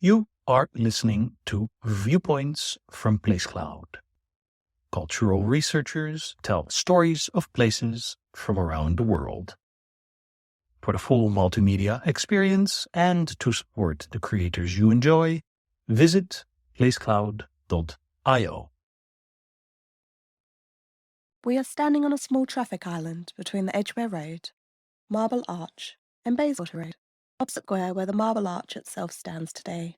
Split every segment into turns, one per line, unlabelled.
You are listening to Viewpoints from PlaceCloud. Cultural researchers tell stories of places from around the world. For the full multimedia experience and to support the creators you enjoy, visit placecloud.io.
We are standing on a small traffic island between the Edgware Road, Marble Arch, and Bayswater Road, opposite where the Marble Arch itself stands today.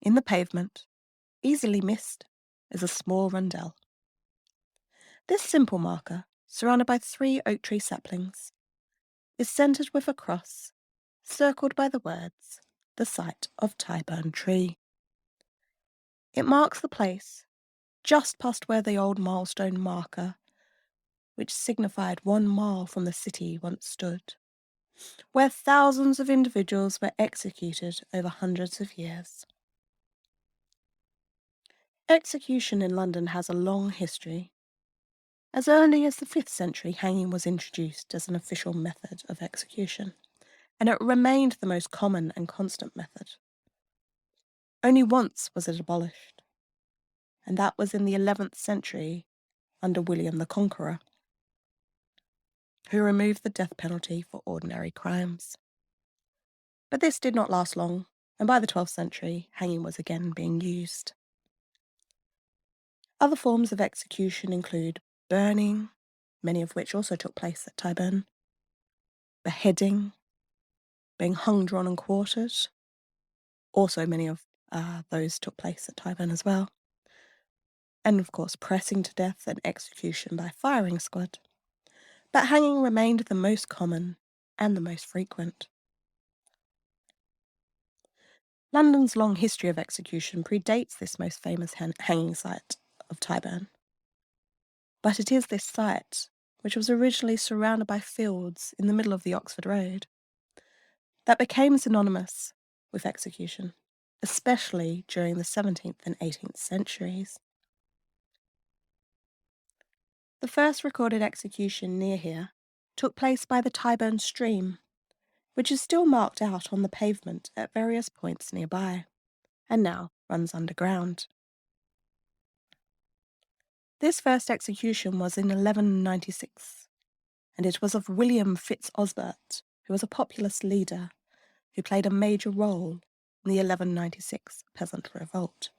In the pavement, easily missed, is a small rondel. This simple marker, surrounded by 3 oak tree saplings, is centred with a cross, circled by the words, "The site of Tyburn Tree." It marks the place, just past where the old milestone marker, which signified 1 mile from the city, once stood, where thousands of individuals were executed over hundreds of years. Execution in London has a long history. As early as the 5th century, hanging was introduced as an official method of execution, and it remained the most common and constant method. Only once was it abolished, and that was in the 11th century under William the Conqueror, who removed the death penalty for ordinary crimes. But this did not last long, and by the 12th century, hanging was again being used. Other forms of execution include burning, many of which also took place at Tyburn, beheading, being hung, drawn and quartered, also many of those took place at Tyburn as well, and of course pressing to death and execution by firing squad. But hanging remained the most common and the most frequent. London's long history of execution predates this most famous hanging site of Tyburn. But it is this site, which was originally surrounded by fields in the middle of the Oxford Road, that became synonymous with execution, especially during the 17th and 18th centuries. The first recorded execution near here took place by the Tyburn stream, which is still marked out on the pavement at various points nearby, and now runs underground. This first execution was in 1196, and it was of William Fitz-Osbert, who was a populist leader who played a major role in the 1196 peasant revolt.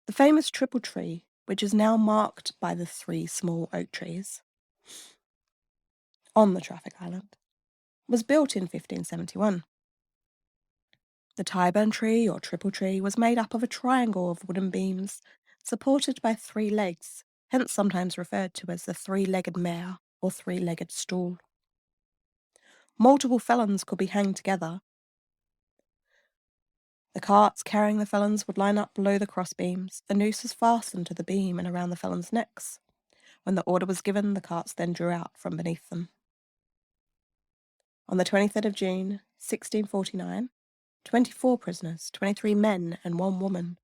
The famous triple tree, which is now marked by the 3 small oak trees on the traffic island, was built in 1571. The Tyburn tree, or triple tree, was made up of a triangle of wooden beams supported by 3 legs, hence sometimes referred to as the 3-legged mare or 3-legged stool. Multiple felons could be hanged together. The carts carrying the felons would line up below the crossbeams, a noose was fastened to the beam and around the felons' necks. When the order was given, the carts then drew out from beneath them. On the 23rd of June, 1649, 24 prisoners, 23 men and 1 woman,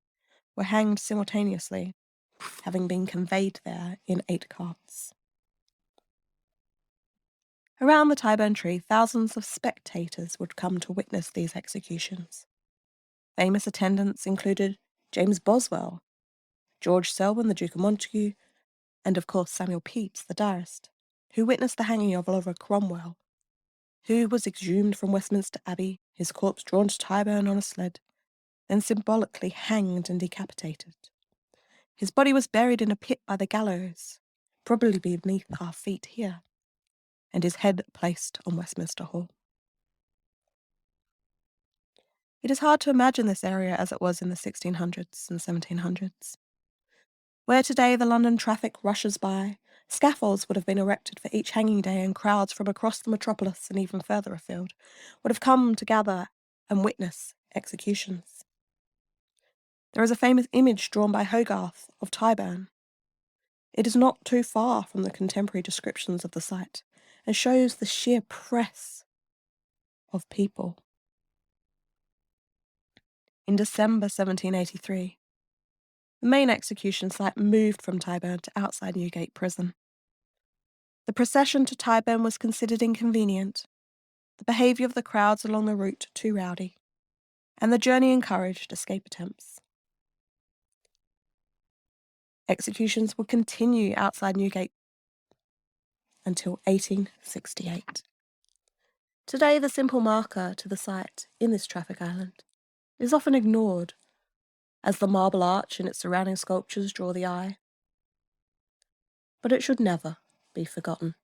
were hanged simultaneously, having been conveyed there in 8 carts. Around the Tyburn tree, thousands of spectators would come to witness these executions. Famous attendants included James Boswell, George Selwyn, the Duke of Montagu, and of course Samuel Pepys, the diarist, who witnessed the hanging of Oliver Cromwell, who was exhumed from Westminster Abbey, his corpse drawn to Tyburn on a sled, then symbolically hanged and decapitated. His body was buried in a pit by the gallows, probably beneath our feet here, and his head placed on Westminster Hall. It is hard to imagine this area as it was in the 1600s and 1700s. Where today the London traffic rushes by, scaffolds would have been erected for each hanging day, and crowds from across the metropolis and even further afield would have come to gather and witness executions. There is a famous image drawn by Hogarth of Tyburn. It is not too far from the contemporary descriptions of the site, and shows the sheer press of people. In December 1783, the main execution site moved from Tyburn to outside Newgate Prison. The procession to Tyburn was considered inconvenient, the behaviour of the crowds along the route too rowdy, and the journey encouraged escape attempts. Executions would continue outside Newgate until 1868. Today, the simple marker to the site in this traffic island is often ignored, as the marble arch and its surrounding sculptures draw the eye. But it should never be forgotten.